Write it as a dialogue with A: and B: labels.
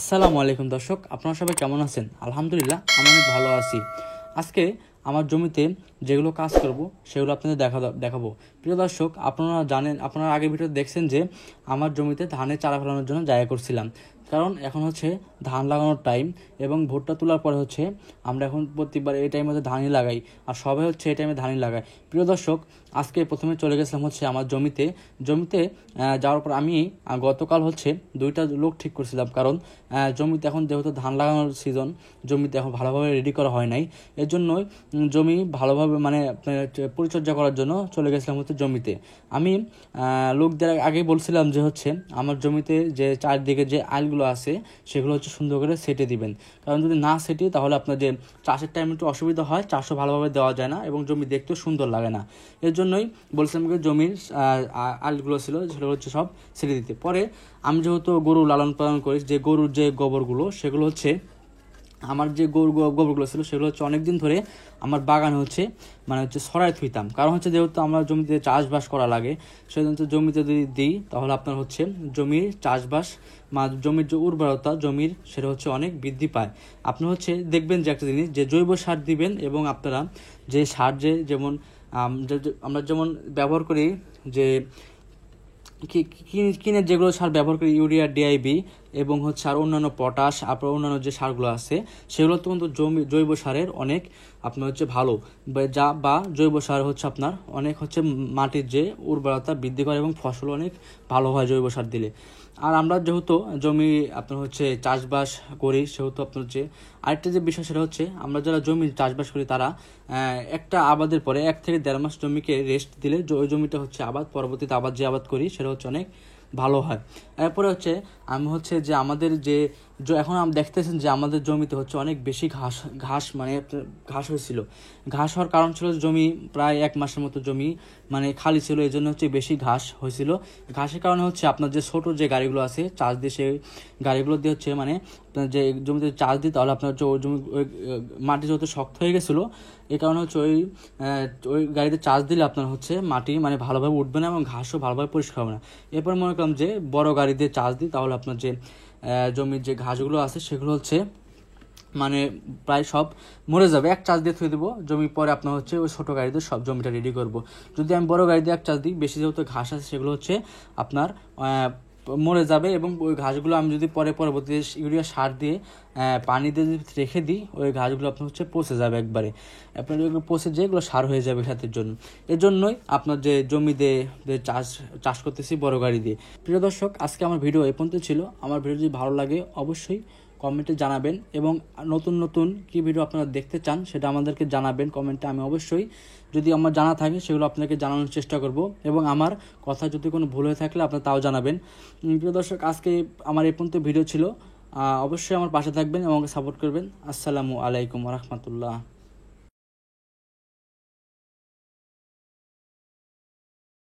A: আসসালামু আলাইকুম দর্শক, আপনারা সবাই কেমন আছেন? আলহামদুলিল্লাহ, আমি অনেক ভালো আছি। আজকে আমার জমিতে যেগুলো কাজ করব সেগুলো আপনাদের দেখাবো। প্রিয় দর্শক, আপনারা আগের ভিডিও দেখছেন যে আমার জমিতে ধানের চারা ফেলানোর জন্য জায়গা করছিলাম। কারণ এখন হচ্ছে ধান লাগানোর টাইম এবং ভুট্টা তোলার পরে হচ্ছে আমরা এখন প্রতিবার এই টাইমে ধানই লাগাই, আর সবাই হচ্ছে এই টাইমে ধানই লাগায়। প্রিয় দর্শক, আজকে প্রথমে চলে গেছিলাম হচ্ছে আমার জমিতে যাওয়ার পর আমি গতকাল হচ্ছে দুইটা লোক ঠিক করছিলাম। কারণ জমিতে এখন যেহেতু ধান লাগানোর সিজন, জমিতে এখন ভালোভাবে রেডি করা হয় নাই। এর জন্যই জমি ভালোভাবে পরিচর্যা করার জন্য চলে গেছিলাম হচ্ছে জমিতে। আমি লোকদের আগেই বলছিলাম যে হচ্ছে আমার জমিতে যে চারদিকে যে আইলগুলো আছে সেগুলো হচ্ছে সুন্দর করে সেটে দিবেন। কারণ যদি না সেটি তাহলে আপনার যে চাষের টাইমে একটু অসুবিধা হয়, চাষও ভালোভাবে দেওয়া যায় না এবং জমি দেখতেও সুন্দর লাগে না। এর জন্যই বলছিলাম যে জমির আইলগুলো ছিল সেগুলো হচ্ছে সব সেটে দিতে। পরে আমি যেহেতু গরু লালন পালন করি, যে গরুর যে গোবরগুলো সেগুলো হচ্ছে আমার যে গোবরগুলো ছিল সেগুলো হচ্ছে অনেকদিন ধরে আমার বাগানে হচ্ছে ছড়াই থুইতাম। কারণ হচ্ছে যেহেতু আমরা জমিতে চাষবাস করা লাগে, সেজন্য জমিতে যদি দিই তাহলে আপনার হচ্ছে জমির চাষবাস জমির যে উর্বরতা জমির সেটা হচ্ছে অনেক বৃদ্ধি পায়। আপনি হচ্ছে দেখবেন যে একটা জিনিস, যে জৈব সার দিবেন এবং আপনারা যে সার আমরা যেমন ব্যবহার করি, যে কিনে যেগুলো সার ব্যবহার করি, ইউরিয়া, ডিআইবি এবং হচ্ছে আর অন্যান্য পটাশ, আপনার অন্যান্য যে সারগুলো আছে সেগুলো তো কিন্তু জৈব সারের অনেক আপনার হচ্ছে ভালো, বা জৈব সার হচ্ছে আপনার অনেক হচ্ছে মাটির যে উর্বরতা বৃদ্ধি করে এবং ফসল অনেক ভালো হয় জৈব সার দিলে। আর আমরা যেহেতু জমি আপনার হচ্ছে চাষবাস করি, সেহেতু আপনার হচ্ছে আরেকটা যে বিষয় সেটা হচ্ছে আমরা যারা জমি চাষবাস করি তারা একটা আবাদের পরে 1 থেকে 1.5 মাস জমিকে রেস্ট দিলে ওই জমিটা হচ্ছে পরবর্তীতে যে আবাদ করি সেটা হচ্ছে অনেক ভালো হয়। এরপরে হচ্ছে আমি হচ্ছে যে আমাদের এখন আমরা দেখতেছেন যে আমাদের জমিতে হচ্ছে অনেক বেশি ঘাস হয়েছিল। ঘাস হওয়ার কারণ ছিল জমি প্রায় 1 মাসের মতো জমি খালি ছিল, এই জন্য হচ্ছে বেশি ঘাস হয়েছিল। ঘাসের কারণে হচ্ছে আপনার যে ছোট যে গাড়িগুলো আছে চাষ দিয়ে, সেই গাড়িগুলো দিয়ে হচ্ছে আপনার যে জমিতে চাষ দিই তাহলে আপনার হচ্ছে ওই জমি মাটি যেহেতু শক্ত হয়ে গেছিলো, এই কারণে হচ্ছে ওই গাড়িতে চাষ দিলে আপনার হচ্ছে মাটি ভালোভাবে উঠবে না এবং ঘাসও ভালোভাবে পরিষ্কার হবে না। এরপর মনে করলাম যে বড় গাড়ি দিয়ে চাষ দিই তাহলে আপনার যে জমির যে ঘাসগুলো আছে সেগুলো হচ্ছে প্রায় সব মরে যাবে। এক চাষ দিয়ে থুয়ে দেবো জমি, পরে আপনার হচ্ছে ওই ছোটো গাড়িতে সব জমিটা রেডি করব। যদি আমি বড় গাড়ি দিয়ে এক চাষ দিই, বেশি যেহেতু ঘাস আছে সেগুলো হচ্ছে আপনার মরে যাবে এবং ওই ঘাসগুলো আমি যদি পরবর্তী ইউরিয়া সার দিয়ে পানি দিয়ে যদি রেখে দিই, ওই ঘাসগুলো আপনার হচ্ছে পচে যাবে একবারে। আপনার এগুলো পচে যেগুলো সার হয়ে যাবে ক্ষেতের জন্য। এর জন্যই আপনার যে জমিতে চাষ করতেছি বড় গাড়ি দিয়ে। প্রিয় দর্শক, আজকে আমার ভিডিও এই পর্যন্ত ছিল। আমার ভিডিও যদি ভালো লাগে অবশ্যই কমেন্টে জানাবেন এবং নতুন নতুন কী ভিডিও আপনারা দেখতে চান সেটা আমাদেরকে জানাবেন কমেন্টে। আমি অবশ্যই যদি আমার জানা থাকে সেগুলো আপনাকে জানানোর চেষ্টা করব এবং আমার কথা যদি কোনো ভুল হয়ে থাকলে আপনারা তাও জানাবেন। প্রিয় দর্শক, আজকে আমার এই পর্যন্ত ভিডিও ছিল। অবশ্যই আমার পাশে থাকবেন এবং আমাকে সাপোর্ট করবেন। আসসালামু আলাইকুম ওয়া রাহমাতুল্লাহ।